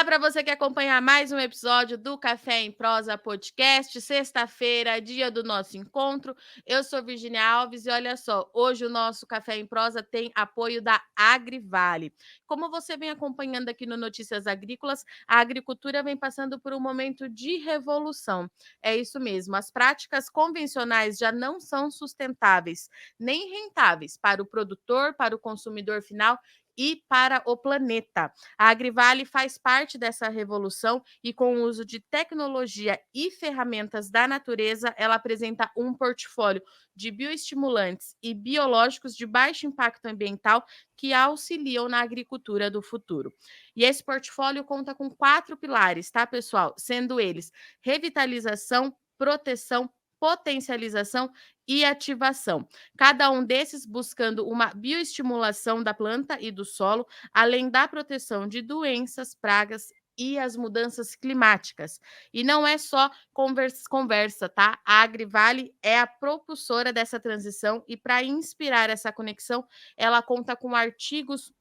Olá para você que acompanha mais um episódio do Café em Prosa Podcast, sexta-feira, dia do nosso encontro. Eu sou Virginia Alves e olha só, hoje o nosso Café em Prosa tem apoio da Agrivale. Como você vem acompanhando aqui no Notícias Agrícolas, a agricultura vem passando por um momento de revolução. É isso mesmo, as práticas convencionais já não são sustentáveis, nem rentáveis para o produtor, para o consumidor final e para o planeta. A Agrivale faz parte dessa revolução e, com o uso de tecnologia e ferramentas da natureza, ela apresenta um portfólio de bioestimulantes e biológicos de baixo impacto ambiental que auxiliam na agricultura do futuro. E esse portfólio conta com 4 pilares, tá, pessoal? Sendo eles revitalização, proteção, potencialização e ativação. Cada um desses buscando uma bioestimulação da planta e do solo, além da proteção de doenças, pragas e as mudanças climáticas. E não é só conversa, tá? A Agrivale é a propulsora dessa transição e, para inspirar essa conexão, ela conta com artigos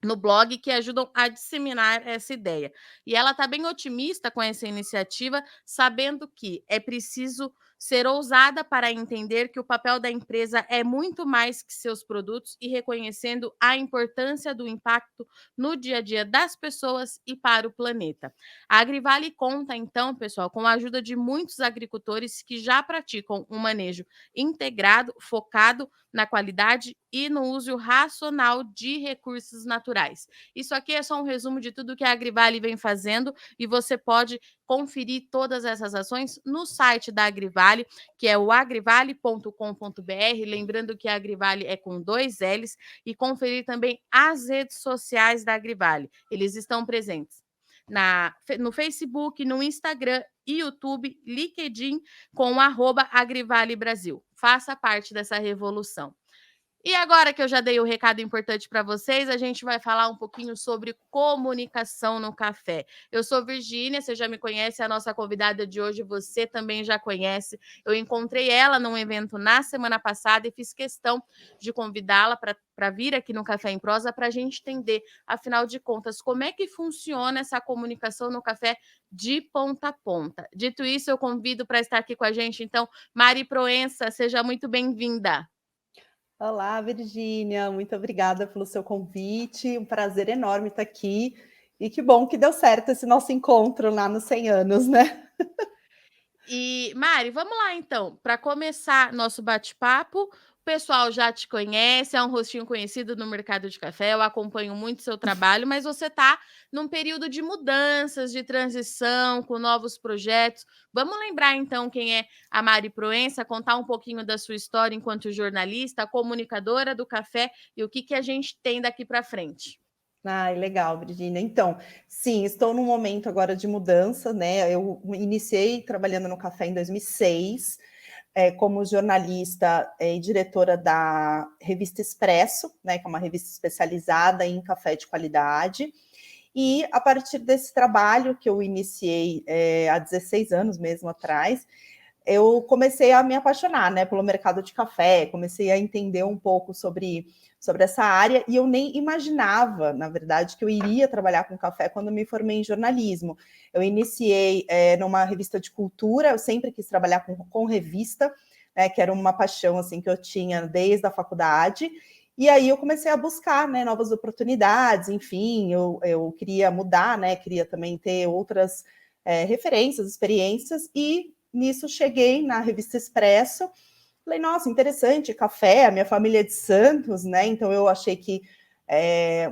no blog que ajudam a disseminar essa ideia. E ela está bem otimista com essa iniciativa, sabendo que é preciso ser ousada para entender que o papel da empresa é muito mais que seus produtos e reconhecendo a importância do impacto no dia a dia das pessoas e para o planeta. A Agrivale conta, então, pessoal, com a ajuda de muitos agricultores que já praticam um manejo integrado, focado na qualidade e no uso racional de recursos naturais. Isso aqui é só um resumo de tudo que a Agrivale vem fazendo e você pode conferir todas essas ações no site da Agrivale, que é o agrivale.com.br, lembrando que a Agrivale é com 2 L's, e conferir também as redes sociais da Agrivale. Eles estão presentes no Facebook, no Instagram, YouTube, LinkedIn, com @Agrivale Brasil. Faça parte dessa revolução. E agora que eu já dei o recado importante para vocês, a gente vai falar um pouquinho sobre comunicação no café. Eu sou Virgínia, você já me conhece, a nossa convidada de hoje você também já conhece. Eu encontrei ela num evento na semana passada e fiz questão de convidá-la para vir aqui no Café em Prosa para a gente entender, afinal de contas, como é que funciona essa comunicação no café de ponta a ponta. Dito isso, eu convido para estar aqui com a gente, então, Mari Proença, seja muito bem-vinda. Olá, Virgínia, muito obrigada pelo seu convite, um prazer enorme estar aqui, e que bom que deu certo esse nosso encontro lá nos 100 anos, né? E, Mari, vamos lá então, para começar nosso bate-papo. O pessoal já te conhece, é um rostinho conhecido no mercado de café, eu acompanho muito seu trabalho, mas você está num período de mudanças, de transição, com novos projetos. Vamos lembrar então quem é a Mari Proença, contar um pouquinho da sua história enquanto jornalista, comunicadora do café e o que a gente tem daqui para frente. Ai, legal, Virgínia. Então, sim, estou num momento agora de mudança, né? Eu iniciei trabalhando no café em 2006, como jornalista e diretora da revista Expresso, né? Que é uma revista especializada em café de qualidade. E a partir desse trabalho que eu iniciei há 16 anos mesmo atrás, eu comecei a me apaixonar, né, pelo mercado de café, comecei a entender um pouco sobre essa área, e eu nem imaginava, na verdade, que eu iria trabalhar com café quando eu me formei em jornalismo. Eu iniciei numa revista de cultura, eu sempre quis trabalhar com revista, né, que era uma paixão assim que eu tinha desde a faculdade, e aí eu comecei a buscar, né, novas oportunidades, enfim, eu queria mudar, né, queria também ter outras referências, experiências, e nisso cheguei na revista Expresso, falei, nossa, interessante, café, a minha família é de Santos, né? Então eu achei que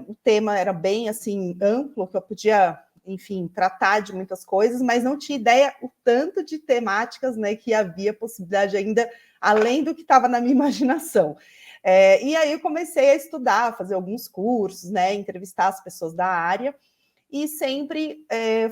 o tema era bem assim amplo, que eu podia, enfim, tratar de muitas coisas, mas não tinha ideia o tanto de temáticas, né, que havia possibilidade ainda, além do que estava na minha imaginação. E aí eu comecei a estudar, a fazer alguns cursos, né, entrevistar as pessoas da área, e sempre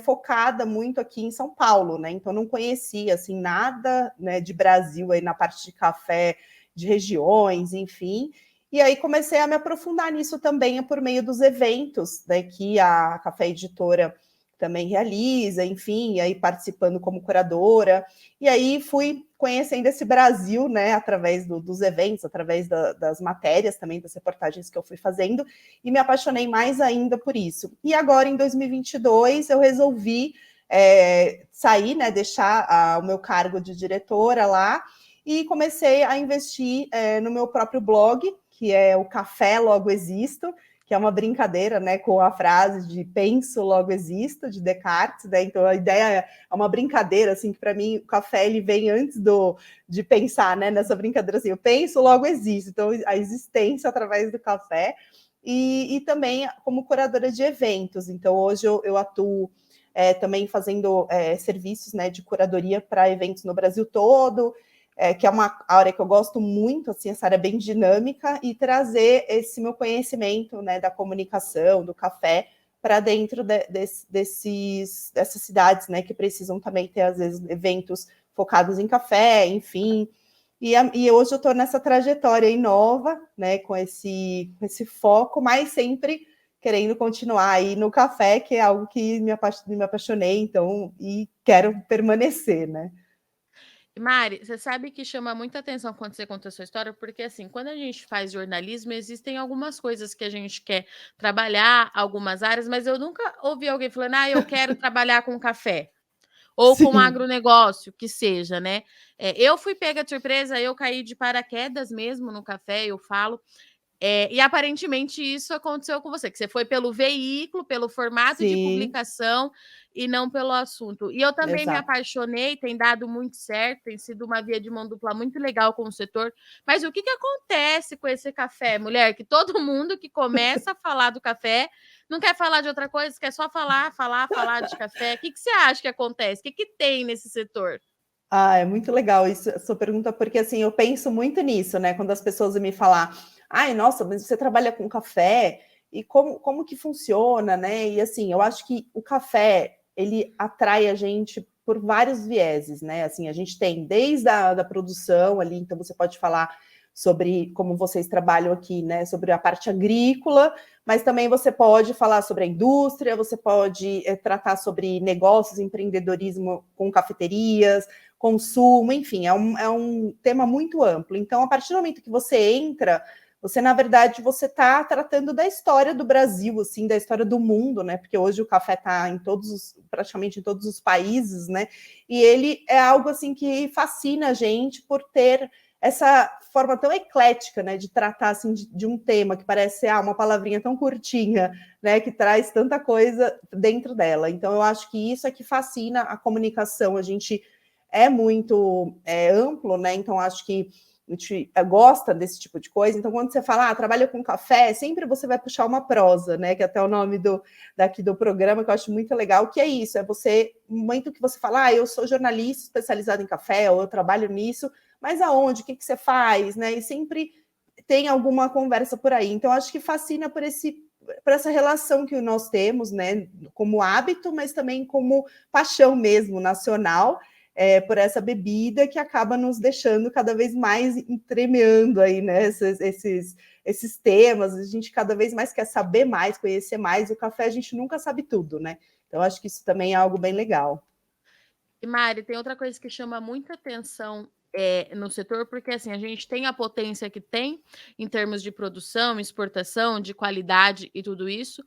focada muito aqui em São Paulo, né? Então não conhecia assim nada, né, de Brasil aí na parte de café, de regiões, enfim. E aí comecei a me aprofundar nisso também por meio dos eventos, né, que a Café Editora também realiza, enfim, e aí participando como curadora. E aí fui conhecendo esse Brasil, né, através dos eventos, através das matérias também, das reportagens que eu fui fazendo, e me apaixonei mais ainda por isso. E agora, em 2022, eu resolvi sair, né, deixar o meu cargo de diretora lá, e comecei a investir no meu próprio blog, que é o Café Logo Existo, que é uma brincadeira, né, com a frase de penso, logo existo, de Descartes, né? Então a ideia é uma brincadeira, assim, que para mim o café ele vem antes de pensar, né, nessa brincadeira, assim, eu penso, logo existo. Então a existência através do café, e também como curadora de eventos. Então hoje eu atuo também fazendo serviços, né, de curadoria para eventos no Brasil todo, que é uma área que eu gosto muito, assim, essa área bem dinâmica, e trazer esse meu conhecimento, né, da comunicação, do café, para dentro dessas cidades, né, que precisam também ter, às vezes, eventos focados em café, enfim. E hoje eu estou nessa trajetória aí nova, né, com esse foco, mas sempre querendo continuar aí no café, que é algo que me apaixonei, então, e quero permanecer, né? Mari, você sabe que chama muita atenção quando você conta a sua história, porque assim, quando a gente faz jornalismo, existem algumas coisas que a gente quer trabalhar, algumas áreas, mas eu nunca ouvi alguém falando, eu quero trabalhar com café ou com Sim. agronegócio, que seja, né? Eu fui pega de surpresa, eu caí de paraquedas mesmo no café, eu falo. E aparentemente isso aconteceu com você, que você foi pelo veículo, pelo formato de Sim, publicação e não pelo assunto. E eu também me exato. apaixonei, tem dado muito certo, tem sido uma via de mão dupla muito legal com o setor. Mas o que acontece com esse café, mulher? Que todo mundo que começa a falar do café não quer falar de outra coisa, quer só falar de café. O que você acha que acontece? O que tem nesse setor? Ah, é muito legal isso, a sua pergunta, porque assim, eu penso muito nisso, né? Quando as pessoas me falar, ai, nossa, mas você trabalha com café, e como que funciona, né? E assim, eu acho que o café, ele atrai a gente por vários vieses, né? Assim, a gente tem desde da produção ali, então você pode falar sobre como vocês trabalham aqui, né? Sobre a parte agrícola, mas também você pode falar sobre a indústria, você pode tratar sobre negócios, empreendedorismo com cafeterias, consumo, enfim, é um tema muito amplo. Então, a partir do momento que você entra, você, na verdade, você está tratando da história do Brasil, assim, da história do mundo, né? Porque hoje o café está praticamente em todos os países, né? E ele é algo assim que fascina a gente por ter essa forma tão eclética, né, de tratar assim de um tema que parece ser uma palavrinha tão curtinha, né, que traz tanta coisa dentro dela. Então eu acho que isso é que fascina a comunicação. A gente é muito amplo, né? Então acho que a gente gosta desse tipo de coisa. Então, quando você fala, trabalha com café, sempre você vai puxar uma prosa, né? Que é até o nome daqui do programa, que eu acho muito legal, que é isso, é você, no momento que você fala, eu sou jornalista especializado em café, ou eu trabalho nisso, mas aonde? O que você faz? Né? E sempre tem alguma conversa por aí. Então, acho que fascina por essa relação que nós temos, né? Como hábito, mas também como paixão mesmo, nacional, por essa bebida que acaba nos deixando cada vez mais entremeando aí, né? Esses temas, a gente cada vez mais quer saber mais, conhecer mais. O café a gente nunca sabe tudo, né? Então, acho que isso também é algo bem legal. E Mari, tem outra coisa que chama muita atenção no setor, porque assim, a gente tem a potência que tem em termos de produção, exportação, de qualidade e tudo isso,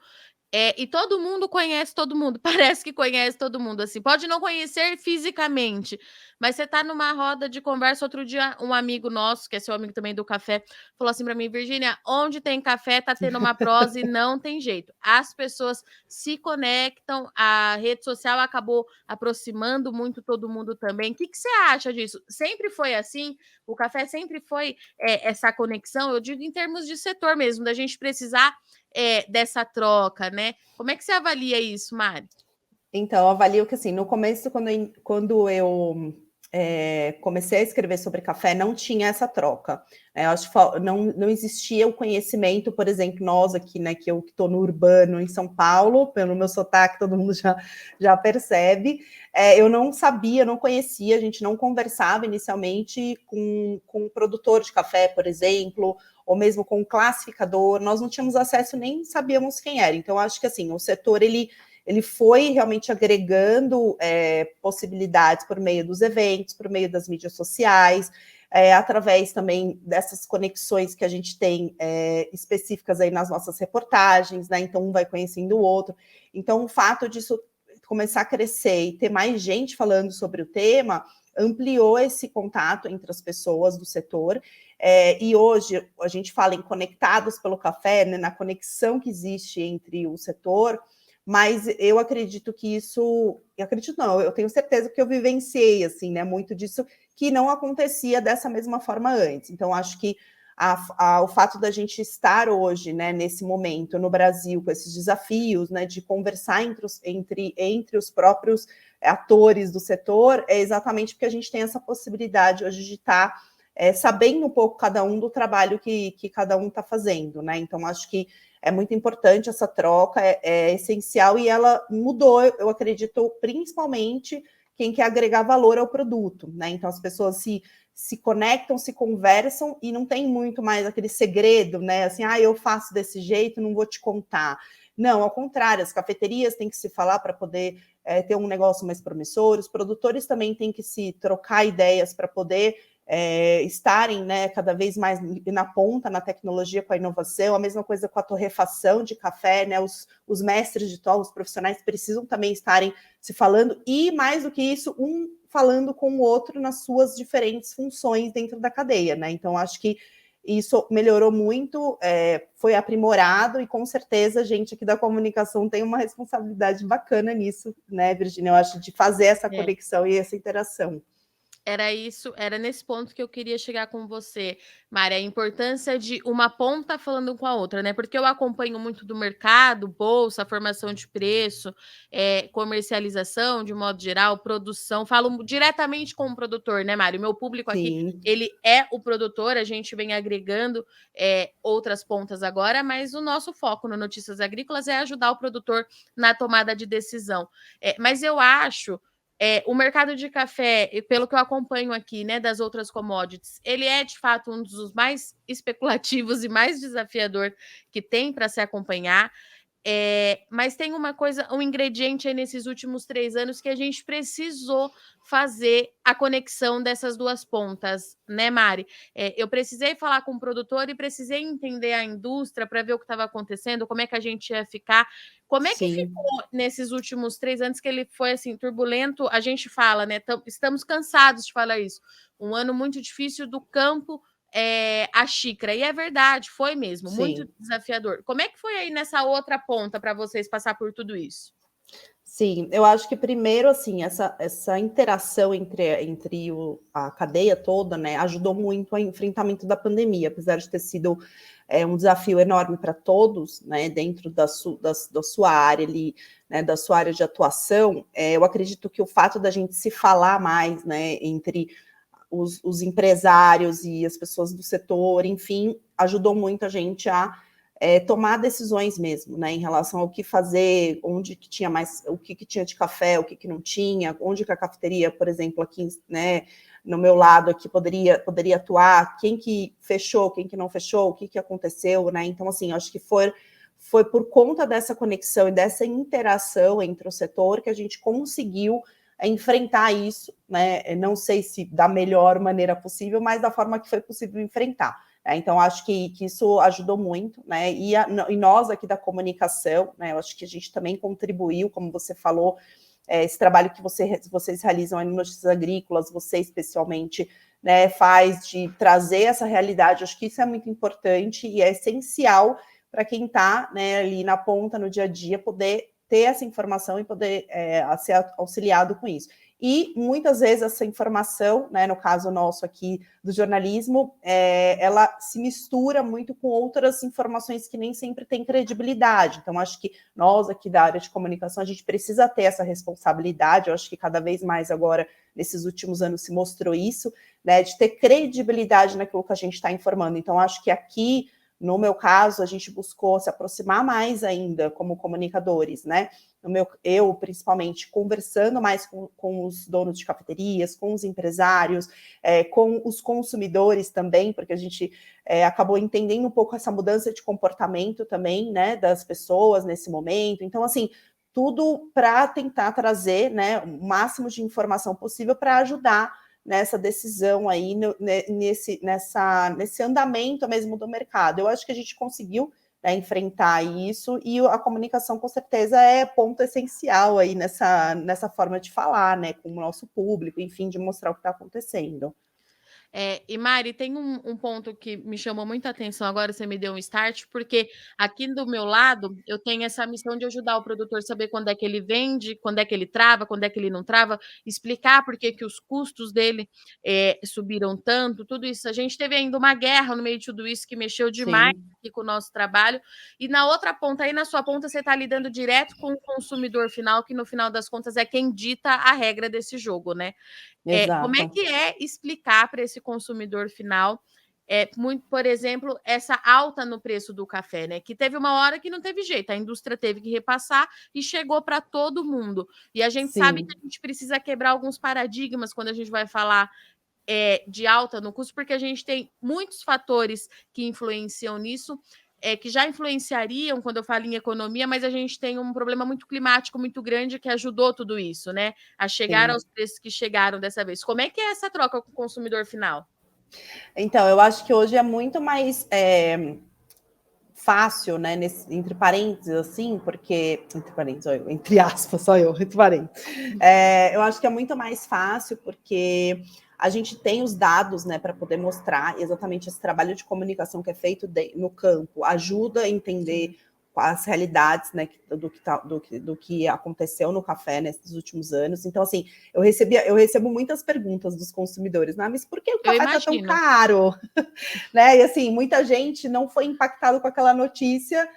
e todo mundo conhece todo mundo, parece que conhece todo mundo, assim, pode não conhecer fisicamente, mas você tá numa roda de conversa, outro dia um amigo nosso, que é seu amigo também do café, falou assim para mim: "Virgínia, onde tem café tá tendo uma prosa e não tem jeito". As pessoas se conectam, a rede social acabou aproximando muito todo mundo também. O que você acha disso? Sempre foi assim? O café sempre foi, essa conexão? Eu digo em termos de setor mesmo, da gente precisar dessa troca, né? Como é que você avalia isso, Mari? Então, eu avalio que, assim, no começo, quando eu comecei a escrever sobre café, não tinha essa troca. Eu acho que não existia o conhecimento, por exemplo, nós aqui, né, que eu estou no urbano em São Paulo, pelo meu sotaque, todo mundo já percebe. Eu não sabia, não conhecia, a gente não conversava inicialmente com um produtor de café, por exemplo, ou mesmo com um classificador, nós não tínhamos acesso, nem sabíamos quem era. Então, acho que assim, o setor ele foi realmente agregando possibilidades por meio dos eventos, por meio das mídias sociais, através também dessas conexões que a gente tem específicas aí nas nossas reportagens, né? Então, um vai conhecendo o outro. Então, o fato disso começar a crescer e ter mais gente falando sobre o tema ampliou esse contato entre as pessoas do setor. E hoje a gente fala em conectados pelo café, né, na conexão que existe entre o setor, mas eu acredito que isso, eu tenho certeza que eu vivenciei assim, né, muito disso que não acontecia dessa mesma forma antes. Então, acho que o fato da gente estar hoje, né, nesse momento no Brasil, com esses desafios, né, de conversar entre os próprios atores do setor, é exatamente porque a gente tem essa possibilidade hoje de estar sabendo um pouco cada um do trabalho que cada um está fazendo, né? Então, acho que é muito importante essa troca, é essencial, e ela mudou, eu acredito, principalmente quem quer agregar valor ao produto, né? Então, as pessoas se conectam, se conversam e não tem muito mais aquele segredo, né? Assim, eu faço desse jeito, não vou te contar. Não, ao contrário, as cafeterias têm que se falar para poder ter um negócio mais promissor, os produtores também têm que se trocar ideias para poder estarem, né, cada vez mais na ponta na tecnologia com a inovação, a mesma coisa com a torrefação de café, né? Os mestres de torre, os profissionais precisam também estarem se falando, e mais do que isso, um falando com o outro nas suas diferentes funções dentro da cadeia, né? Então, acho que isso melhorou muito, foi aprimorado, e com certeza a gente aqui da comunicação tem uma responsabilidade bacana nisso, né, Virginia? Eu acho, de fazer essa conexão e essa interação. Era nesse ponto que eu queria chegar com você, Mari, a importância de uma ponta falando com a outra, né? Porque eu acompanho muito do mercado, bolsa, formação de preço, comercialização, de modo geral, produção. Falo diretamente com o produtor, né, Mari? O meu público aqui, Sim. ele é o produtor, a gente vem agregando outras pontas agora, mas o nosso foco no Notícias Agrícolas é ajudar o produtor na tomada de decisão. Mas eu acho o mercado de café, pelo que eu acompanho aqui, né, das outras commodities, ele é de fato um dos mais especulativos e mais desafiador que tem para se acompanhar. Mas tem uma coisa, um ingrediente aí nesses últimos 3 anos que a gente precisou fazer a conexão dessas duas pontas, né, Mari? Eu precisei falar com o produtor e precisei entender a indústria para ver o que estava acontecendo, como é que a gente ia ficar. Como é que Sim. ficou nesses últimos 3 anos que ele foi assim turbulento? A gente fala, né? Estamos cansados de falar isso. Um ano muito difícil do campo a xícara. E é verdade, foi mesmo, muito Sim. desafiador. Como é que foi aí nessa outra ponta para vocês passar por tudo isso? Sim, eu acho que primeiro, assim, essa interação entre a cadeia toda, né, ajudou muito ao enfrentamento da pandemia, apesar de ter sido um desafio enorme para todos, né, dentro da sua área ali, né, da sua área de atuação. Eu acredito que o fato da gente se falar mais, né, entre os empresários e as pessoas do setor, enfim, ajudou muito a gente a tomar decisões mesmo, né, em relação ao que fazer, onde que tinha mais, o que tinha de café, o que não tinha, onde que a cafeteria, por exemplo, aqui, né, no meu lado aqui poderia atuar, quem que fechou, quem que não fechou, o que aconteceu, né? Então, assim, acho que foi por conta dessa conexão e dessa interação entre o setor que a gente conseguiu enfrentar isso, né? Não sei se da melhor maneira possível, mas da forma que foi possível enfrentar. Então, acho que isso ajudou muito, né? E nós aqui da comunicação, né? Eu acho que a gente também contribuiu, como você falou, esse trabalho que vocês realizam aí no Notícias Agrícolas, você especialmente, né, faz de trazer essa realidade. Acho que isso é muito importante e é essencial para quem está, né, ali na ponta, no dia a dia, poder ter essa informação e poder ser auxiliado com isso. E muitas vezes essa informação, né, no caso nosso aqui do jornalismo, ela se mistura muito com outras informações que nem sempre têm credibilidade. Então, acho que nós aqui da área de comunicação, a gente precisa ter essa responsabilidade. Eu acho que cada vez mais agora, nesses últimos anos, se mostrou isso, né, de ter credibilidade naquilo que a gente está informando. Então, acho que aqui, no meu caso, a gente buscou se aproximar mais ainda como comunicadores, né? Eu, principalmente, conversando mais com os donos de cafeterias, com os empresários, com os consumidores também, porque a gente acabou entendendo um pouco essa mudança de comportamento também, né, das pessoas nesse momento. Então, assim, tudo para tentar trazer, né, o máximo de informação possível para ajudar nessa decisão aí, nesse andamento mesmo do mercado. Eu acho que a gente conseguiu, né, enfrentar isso, e a comunicação com certeza é ponto essencial aí nessa forma de falar, né, com o nosso público, enfim, de mostrar o que está acontecendo. E Mari, tem um ponto que me chamou muita atenção agora, você me deu um start, porque aqui do meu lado eu tenho essa missão de ajudar o produtor a saber quando é que ele vende, quando é que ele trava, quando é que ele não trava, explicar por que os custos dele subiram tanto, tudo isso. A gente teve ainda uma guerra no meio de tudo isso que mexeu demais Sim, aqui com o nosso trabalho. E na outra ponta, aí na sua ponta, você está lidando direto com o consumidor final, que no final das contas é quem dita a regra desse jogo, né? Como é exato. que é explicar para esse consumidor final, muito, por exemplo, essa alta no preço do café, né? Que teve uma hora que não teve jeito, a indústria teve que repassar e chegou para todo mundo. E a gente sabe que Sim. a gente precisa quebrar alguns paradigmas quando a gente vai falar de alta no custo, porque a gente tem muitos fatores que influenciam nisso, que já influenciariam quando eu falo em economia, mas a gente tem um problema muito climático muito grande que ajudou tudo isso, né? A chegar Sim. aos preços que chegaram dessa vez. Como é que é essa troca com o consumidor final? Então, eu acho que hoje é muito mais fácil, né, entre parênteses, assim, porque, entre parênteses, entre aspas, só eu, entre parênteses, eu acho que é muito mais fácil porque a gente tem os dados, né, para poder mostrar exatamente esse trabalho de comunicação que é feito no campo, ajuda a entender as realidades, né, do que aconteceu no café nesses últimos anos. Então, assim, eu recebo muitas perguntas dos consumidores, mas por que o Eu café está tão imagino. caro? Né? E assim, muita gente não foi impactado com aquela notícia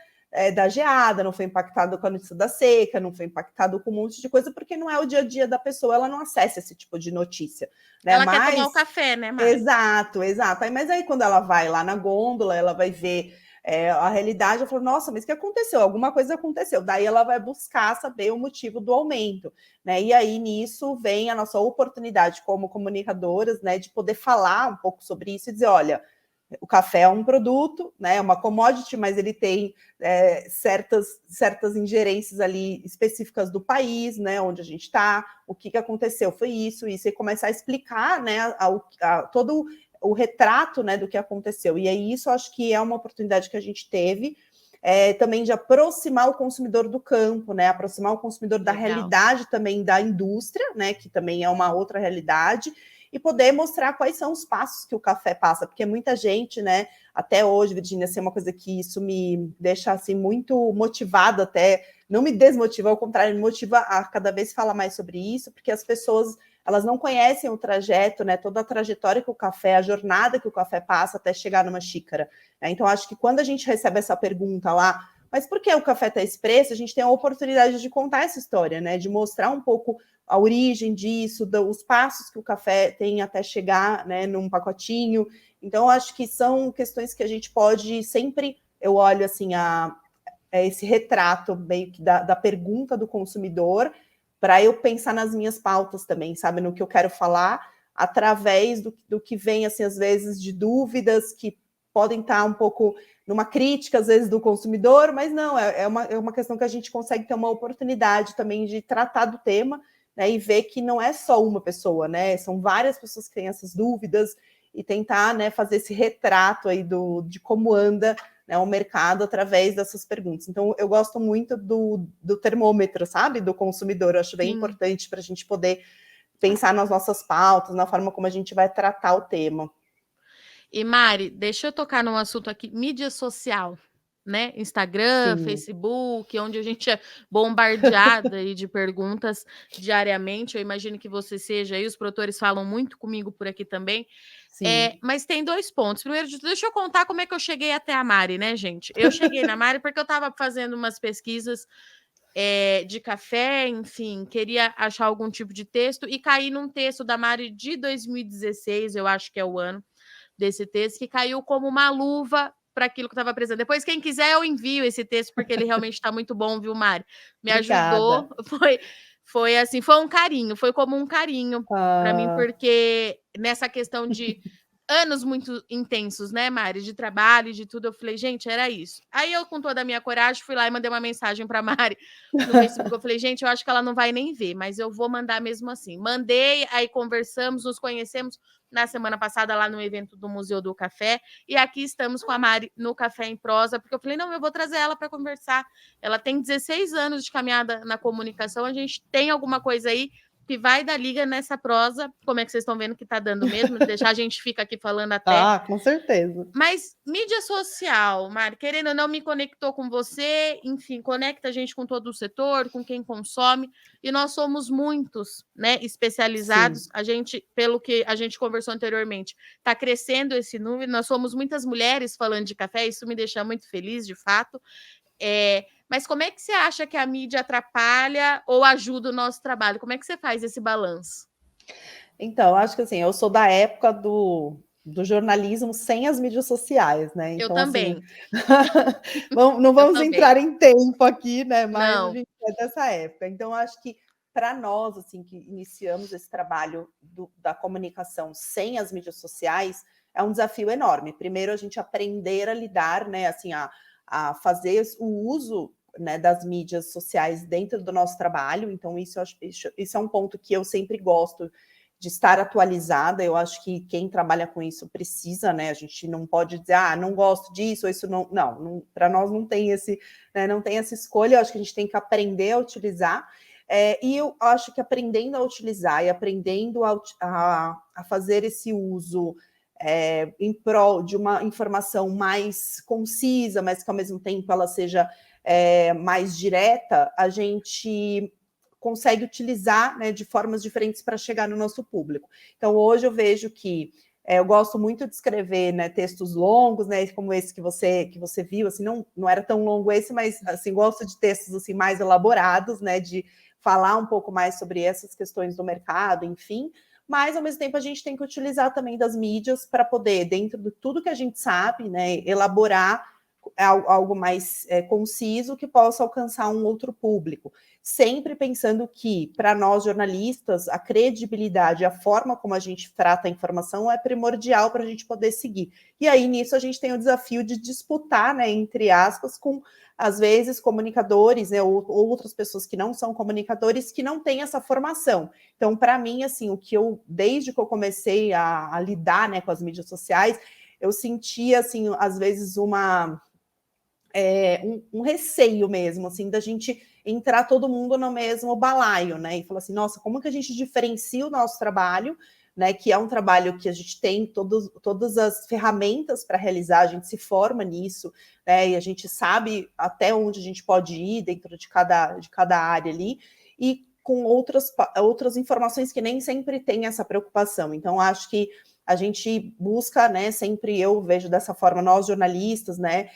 da geada, não foi impactado com a notícia da seca, não foi impactado com um monte de coisa, porque não é o dia a dia da pessoa, ela não acessa esse tipo de notícia, né? Ela quer tomar o Mas café, né, Mari? exato, exato. Mas aí quando ela vai lá na gôndola, ela vai ver a realidade, ela fala, nossa, mas o que aconteceu? Alguma coisa aconteceu. Daí ela vai buscar saber o motivo do aumento, né? E aí nisso vem a nossa oportunidade como comunicadoras, né, de poder falar um pouco sobre isso e dizer, olha, o café é um produto, né, é uma commodity, mas ele tem certas ingerências ali específicas do país, né, onde a gente está, o que aconteceu foi isso, e começar a explicar, né, todo o retrato, né, do que aconteceu. E aí isso eu acho que é uma oportunidade que a gente teve, também de aproximar o consumidor do campo, né, aproximar o consumidor da Legal. realidade também da indústria, né, que também é uma outra realidade, e poder mostrar quais são os passos que o café passa, porque muita gente, né, até hoje, Virginia, assim, é uma coisa que isso me deixa assim muito motivada, até não me desmotiva, ao contrário, me motiva a cada vez falar mais sobre isso, porque as pessoas, elas não conhecem o trajeto, né, toda a trajetória que o café, a jornada que o café passa até chegar numa xícara. Né? Então, acho que quando a gente recebe essa pergunta lá, mas por que o café está esse preço? A gente tem a oportunidade de contar essa história, né, de mostrar um pouco a origem disso, os passos que o café tem até chegar, né, num pacotinho. Então, acho que são questões que a gente pode sempre, eu olho assim, esse retrato meio que da pergunta do consumidor, para eu pensar nas minhas pautas também, sabe, no que eu quero falar, através do que vem, assim, às vezes, de dúvidas que podem estar um pouco numa crítica, às vezes, do consumidor, mas não, é uma questão que a gente consegue ter uma oportunidade também de tratar do tema, né, e ver que não é só uma pessoa, né? São várias pessoas que têm essas dúvidas e tentar, né, fazer esse retrato aí de como anda, né, o mercado através dessas perguntas. Então, eu gosto muito do termômetro, sabe? Do consumidor. Eu acho bem Sim. importante para a gente poder pensar nas nossas pautas, na forma como a gente vai tratar o tema. E Mari, deixa eu tocar num assunto aqui, mídia social, né? Instagram, Sim, Facebook, onde a gente é bombardeada aí de perguntas diariamente. Eu imagino que você seja aí, os produtores falam muito comigo por aqui também. sim. Mas tem 2 pontos. Primeiro de tudo, deixa eu contar como é que eu cheguei até a Mari, né, gente? Eu cheguei na Mari porque eu estava fazendo umas pesquisas de café, enfim, queria achar algum tipo de texto e caí num texto da Mari de 2016, eu acho que é o ano desse texto, que caiu como uma luva para aquilo que eu estava precisando. Depois, quem quiser, eu envio esse texto, porque ele realmente está muito bom, viu, Mari? Me ajudou, Obrigada. foi assim, foi um carinho, foi como um carinho para mim, Ah, porque nessa questão de anos muito intensos, né, Mari, de trabalho, de tudo. Eu falei, gente, era isso. Aí eu, com toda a minha coragem, fui lá e mandei uma mensagem para Mari no Facebook. Eu falei, gente, eu acho que ela não vai nem ver, mas eu vou mandar mesmo assim. Mandei, aí conversamos, nos conhecemos na semana passada lá no evento do Museu do Café, e aqui estamos com a Mari no Café em Prosa, porque eu falei, não, eu vou trazer ela para conversar. Ela tem 16 anos de caminhada na comunicação, a gente tem alguma coisa aí que vai dar liga nessa prosa, como é que vocês estão vendo que está dando mesmo, deixar a gente fica aqui falando até. Ah, com certeza. Mas mídia social, Mari, querendo ou não, me conectou com você, enfim, conecta a gente com todo o setor, com quem consome, e nós somos muitos, né, especializados. Sim. A gente, pelo que a gente conversou anteriormente, está crescendo esse número, nós somos muitas mulheres falando de café, isso me deixa muito feliz, de fato. Mas como é que você acha que a mídia atrapalha ou ajuda o nosso trabalho? Como é que você faz esse balanço? Então, acho que assim, eu sou da época do jornalismo sem as mídias sociais, né? Eu Então, assim, também. não vamos entrar em tempo aqui, né? Mas a Não. gente é dessa época. Então, acho que para nós, assim, que iniciamos esse trabalho da comunicação sem as mídias sociais, é um desafio enorme. Primeiro, a gente aprender a lidar, né? Assim, a fazer o uso, né, das mídias sociais dentro do nosso trabalho. Então, isso é um ponto que eu sempre gosto de estar atualizada. Eu acho que quem trabalha com isso precisa, né? A gente não pode dizer, não gosto disso, ou isso não, para nós não tem esse, né, não tem essa escolha. Eu acho que a gente tem que aprender a utilizar. E eu acho que aprendendo a utilizar e aprendendo a fazer esse uso em prol de uma informação mais concisa, mas que ao mesmo tempo ela seja mais direta, a gente consegue utilizar, né, de formas diferentes para chegar no nosso público. Então, hoje eu vejo que eu gosto muito de escrever, né, textos longos, né, como esse que você viu, assim, não era tão longo esse, mas assim, gosto de textos assim mais elaborados, né, de falar um pouco mais sobre essas questões do mercado, enfim. Mas, ao mesmo tempo, a gente tem que utilizar também das mídias para poder, dentro de tudo que a gente sabe, né, elaborar algo mais conciso que possa alcançar um outro público. Sempre pensando que, para nós jornalistas, a credibilidade, a forma como a gente trata a informação é primordial para a gente poder seguir. E aí, nisso, a gente tem o desafio de disputar, né, entre aspas, com, às vezes, comunicadores, né, ou outras pessoas que não são comunicadores, que não têm essa formação. Então, para mim, assim, desde que eu comecei a lidar, né, com as mídias sociais, eu sentia, assim, às vezes, um receio mesmo, assim, da gente entrar todo mundo no mesmo balaio, né? E falar assim, nossa, como que a gente diferencia o nosso trabalho, né? Que é um trabalho que a gente tem todas as ferramentas para realizar, a gente se forma nisso, né? E a gente sabe até onde a gente pode ir dentro de cada área ali, e com outras informações que nem sempre tem essa preocupação. Então, acho que a gente busca, né? Sempre eu vejo dessa forma, nós jornalistas, né?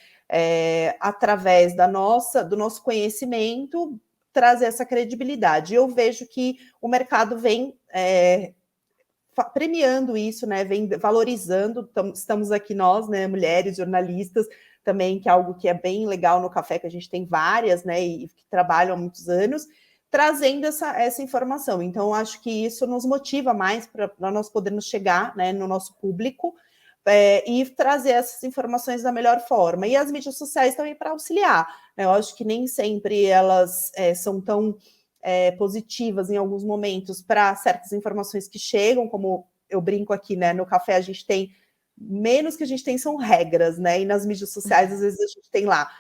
Através do nosso conhecimento, trazer essa credibilidade. Eu vejo que o mercado vem premiando isso, né? Vem valorizando. Estamos aqui nós, né, mulheres jornalistas, também, que é algo que é bem legal no café, que a gente tem várias, né, e que trabalham há muitos anos, trazendo essa informação. Então, acho que isso nos motiva mais para nós podermos chegar, né, no nosso público, e trazer essas informações da melhor forma. E as mídias sociais também para auxiliar, né? Eu acho que nem sempre elas são tão positivas em alguns momentos para certas informações que chegam, como eu brinco aqui, né? No café a gente tem menos que a gente tem são regras, né? E nas mídias sociais, às vezes, a gente tem lá,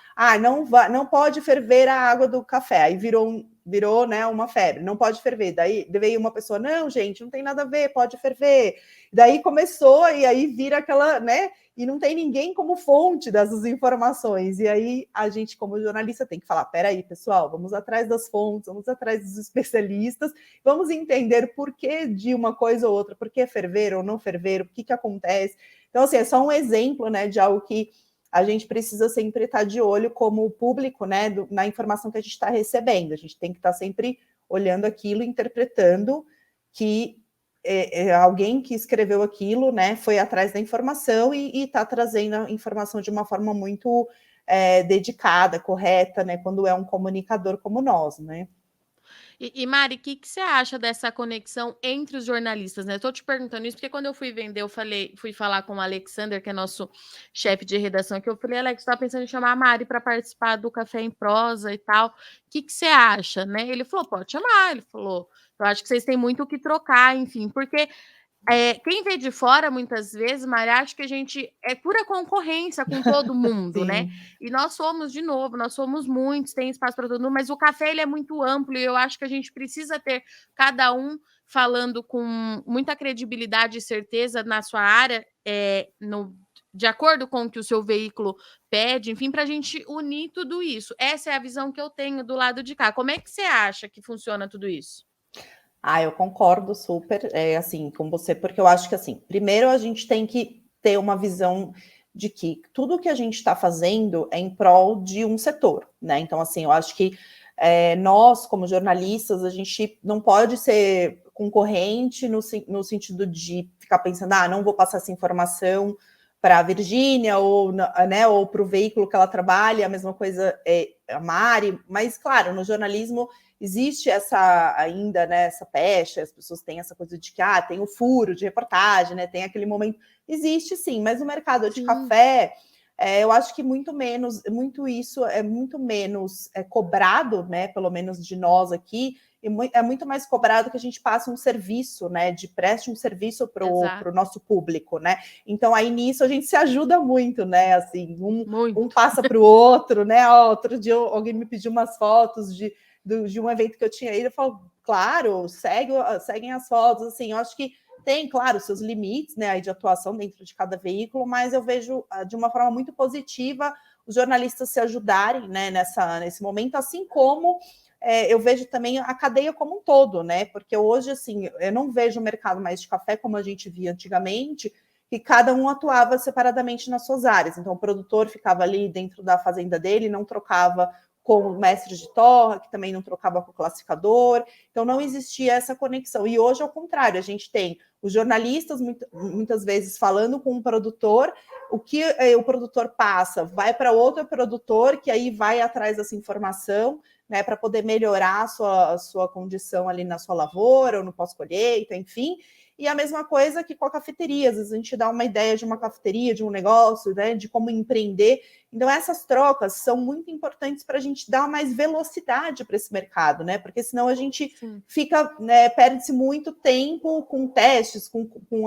não pode ferver a água do café, aí virou, né, uma febre, não pode ferver. Daí veio uma pessoa, não, gente, não tem nada a ver, pode ferver. Daí começou, e aí vira aquela, né? E não tem ninguém como fonte dessas informações. E aí a gente, como jornalista, tem que falar: peraí, pessoal, vamos atrás das fontes, vamos atrás dos especialistas, vamos entender por que de uma coisa ou outra, por que ferver ou não ferver, o que acontece. Então, assim, é só um exemplo, né, de algo que a gente precisa sempre estar de olho como público, né, na informação que a gente está recebendo. A gente tem que estar sempre olhando aquilo, interpretando que alguém que escreveu aquilo, né, foi atrás da informação e está trazendo a informação de uma forma muito dedicada, correta, né, quando é um comunicador como nós, né. E Mari, o que você acha dessa conexão entre os jornalistas, né? Estou te perguntando isso porque quando eu fui vender, fui falar com o Alexander, que é nosso chefe de redação, que eu falei, Alex, estava pensando em chamar a Mari para participar do Café em Prosa e tal. O que você acha, né? Ele falou, pode chamar. Ele falou, eu acho que vocês têm muito o que trocar, enfim, porque quem vê de fora, muitas vezes, Mari, acha que a gente é pura concorrência com todo mundo, né? Sim. E nós somos, de novo, nós somos muitos, tem espaço para todo mundo, mas o café ele é muito amplo e eu acho que a gente precisa ter cada um falando com muita credibilidade e certeza na sua área, de acordo com o que o seu veículo pede, enfim, para a gente unir tudo isso. Essa é a visão que eu tenho do lado de cá. Como é que você acha que funciona tudo isso? Eu concordo super, assim, com você, porque eu acho que, assim, primeiro a gente tem que ter uma visão de que tudo que a gente está fazendo é em prol de um setor, né? Então, assim, eu acho que nós, como jornalistas, a gente não pode ser concorrente no sentido de ficar pensando, não vou passar essa informação para a Virgínia ou, né, ou para o veículo que ela trabalha, a mesma coisa a Mari, mas, claro, no jornalismo existe essa ainda, né, essa pecha, as pessoas têm essa coisa de que tem o furo de reportagem, né, tem aquele momento. Existe sim, mas o mercado de café, eu acho que muito isso é muito menos cobrado, né, pelo menos de nós aqui, e é muito mais cobrado que a gente passe um serviço, né, de preste um serviço para o nosso público, né? Então aí nisso a gente se ajuda muito, né? Assim, um passa para o outro, né? Outro dia alguém me pediu umas fotos de um evento que eu tinha ido, eu falo, claro, seguem as fotos, assim, eu acho que tem, claro, seus limites, né, aí de atuação dentro de cada veículo, mas eu vejo de uma forma muito positiva os jornalistas se ajudarem, né, nesse momento, assim como eu vejo também a cadeia como um todo, né, porque hoje, assim, eu não vejo o mercado mais de café como a gente via antigamente, que cada um atuava separadamente nas suas áreas, então o produtor ficava ali dentro da fazenda dele, não trocava com o mestre de torra, que também não trocava com o classificador, então não existia essa conexão. E hoje, ao contrário, a gente tem os jornalistas muitas vezes falando com o produtor, o que o produtor passa vai para outro produtor, que aí vai atrás dessa informação, né, para poder melhorar a sua condição ali na sua lavoura, ou no pós-colheita, enfim. E a mesma coisa que com a cafeteria, às vezes a gente dá uma ideia de uma cafeteria, de um negócio, né, de como empreender. Então, essas trocas são muito importantes para a gente dar mais velocidade para esse mercado, né? Porque senão a gente fica, né, perde-se muito tempo com testes,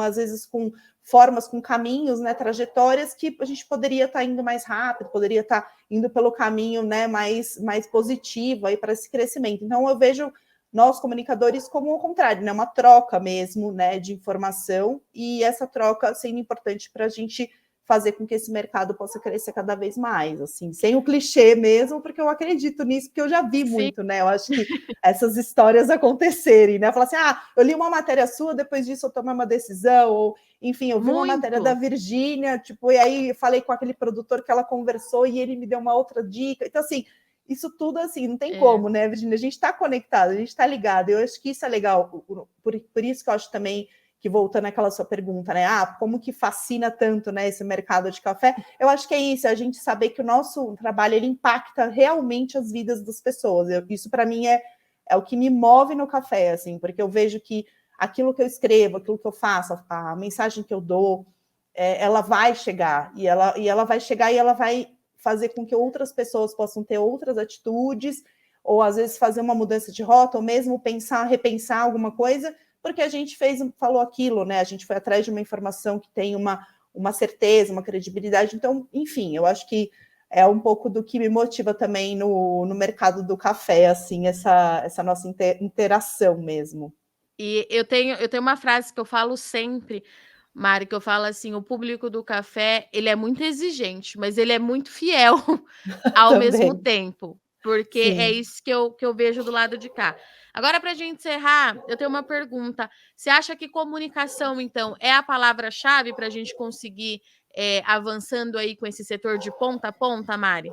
às vezes com formas, com caminhos, né, trajetórias que a gente poderia estar indo mais rápido, poderia estar indo pelo caminho, né, mais positivo aí para esse crescimento. Então, eu vejo nós, comunicadores, como o contrário, né? Uma troca mesmo, né, de informação, e essa troca sendo importante para a gente fazer com que esse mercado possa crescer cada vez mais, assim, sem o clichê mesmo, porque eu acredito nisso, porque eu já vi muito, né? Eu acho que essas histórias acontecerem, né? Falar assim, eu li uma matéria sua, depois disso eu tomei uma decisão, ou, enfim, eu vi uma matéria da Virgínia, tipo, e aí falei com aquele produtor que ela conversou e ele me deu uma outra dica. Então, assim, isso tudo, assim, não tem como, né, Virgínia? A gente está conectado, a gente está ligado. Eu acho que isso é legal. Por isso que eu acho também que, voltando àquela sua pergunta, né? Como que fascina tanto, né, esse mercado de café? Eu acho que é isso, a gente saber que o nosso trabalho ele impacta realmente as vidas das pessoas. Isso, para mim, é o que me move no café, assim, porque eu vejo que aquilo que eu escrevo, aquilo que eu faço, a mensagem que eu dou, ela vai chegar, e ela vai chegar e ela vai fazer com que outras pessoas possam ter outras atitudes, ou às vezes fazer uma mudança de rota, ou mesmo repensar alguma coisa, porque a gente falou aquilo, né? A gente foi atrás de uma informação que tem uma certeza, uma credibilidade. Então, enfim, eu acho que é um pouco do que me motiva também no mercado do café, assim, essa nossa interação mesmo. E eu tenho uma frase que eu falo sempre, Mari, que eu falo assim: o público do café, ele é muito exigente, mas ele é muito fiel ao mesmo tempo, porque é isso que eu vejo do lado de cá. Agora, para a gente encerrar, eu tenho uma pergunta. Você acha que comunicação, então, é a palavra-chave para a gente conseguir avançando aí com esse setor de ponta a ponta, Mari?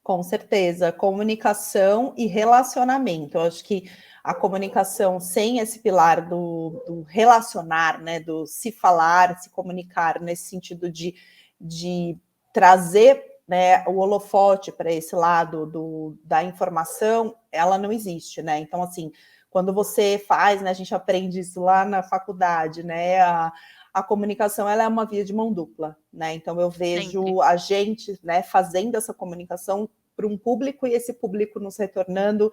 Com certeza, comunicação e relacionamento. Eu acho que a comunicação sem esse pilar do relacionar, né, do se falar, se comunicar, nesse sentido de trazer né, o holofote para esse lado da informação, ela não existe, né? Então, assim, quando você faz, né, a gente aprende isso lá na faculdade, né? A comunicação ela é uma via de mão dupla, né? Então eu vejo Sempre. a gente, né, fazendo essa comunicação para um público e esse público nos retornando,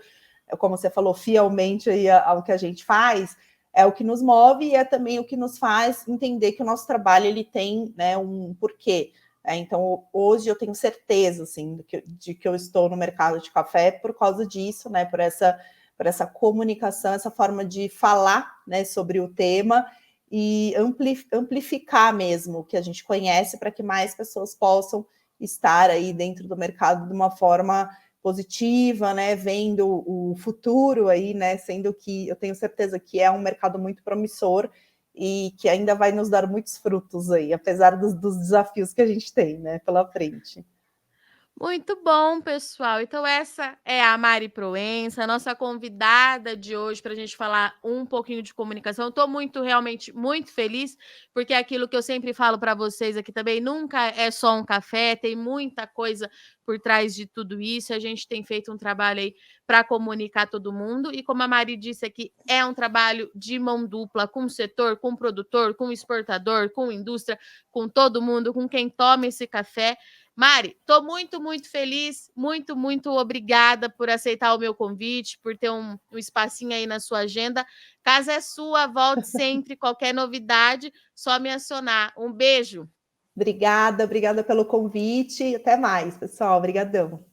como você falou, fielmente aí ao que a gente faz, é o que nos move e é também o que nos faz entender que o nosso trabalho ele tem, né, um porquê. Então, hoje eu tenho certeza, assim, de que eu estou no mercado de café por causa disso, né, por essa comunicação, essa forma de falar, né, sobre o tema e amplificar mesmo o que a gente conhece para que mais pessoas possam estar aí dentro do mercado de uma forma positiva, né, vendo o futuro aí, né, sendo que eu tenho certeza que é um mercado muito promissor e que ainda vai nos dar muitos frutos aí, apesar dos desafios que a gente tem, né, pela frente. Muito bom, pessoal. Então, essa é a Mari Proença, nossa convidada de hoje, para a gente falar um pouquinho de comunicação. Estou realmente, muito feliz, porque é aquilo que eu sempre falo para vocês aqui também: nunca é só um café, tem muita coisa por trás de tudo isso. A gente tem feito um trabalho aí para comunicar todo mundo, e como a Mari disse aqui, é um trabalho de mão dupla com o setor, com o produtor, com o exportador, com a indústria, com todo mundo, com quem toma esse café. Mari, estou muito, muito feliz, muito, muito obrigada por aceitar o meu convite, por ter um espacinho aí na sua agenda. Casa é sua, volte sempre, qualquer novidade, só me acionar. Um beijo. Obrigada pelo convite, até mais, pessoal, obrigadão.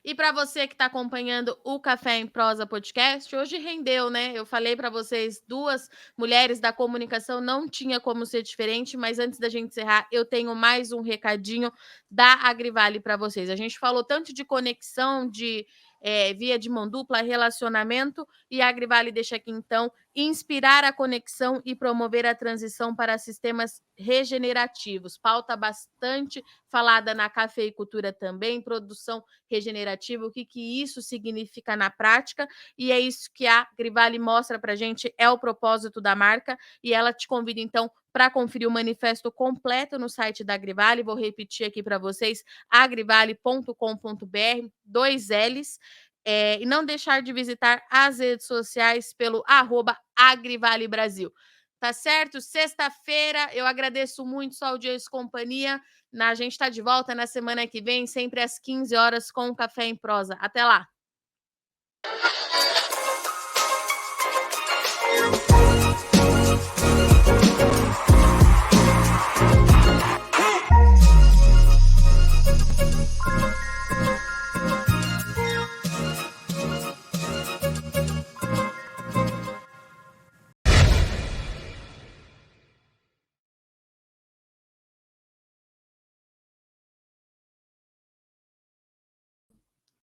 E para você que está acompanhando o Café em Prosa podcast, hoje rendeu, né? Eu falei para vocês, duas mulheres da comunicação, não tinha como ser diferente, mas antes da gente encerrar, eu tenho mais um recadinho da Agrivale para vocês. A gente falou tanto de conexão, de via de mão dupla, relacionamento, e a Agrivale deixa aqui, então, inspirar a conexão e promover a transição para sistemas regenerativos. Pauta bastante falada na cafeicultura também, produção regenerativa, o que isso significa na prática, e é isso que a Agrivale mostra para a gente, é o propósito da marca, e ela te convida, então, para conferir o manifesto completo no site da Agrivale. Vou repetir aqui para vocês, agrivale.com.br, 2 L's, e não deixar de visitar as redes sociais pelo @AgrivaleBrasil. Tá certo? Sexta-feira, eu agradeço muito sua audiência e companhia. A gente está de volta na semana que vem, sempre às 15 horas, com o Café em Prosa. Até lá!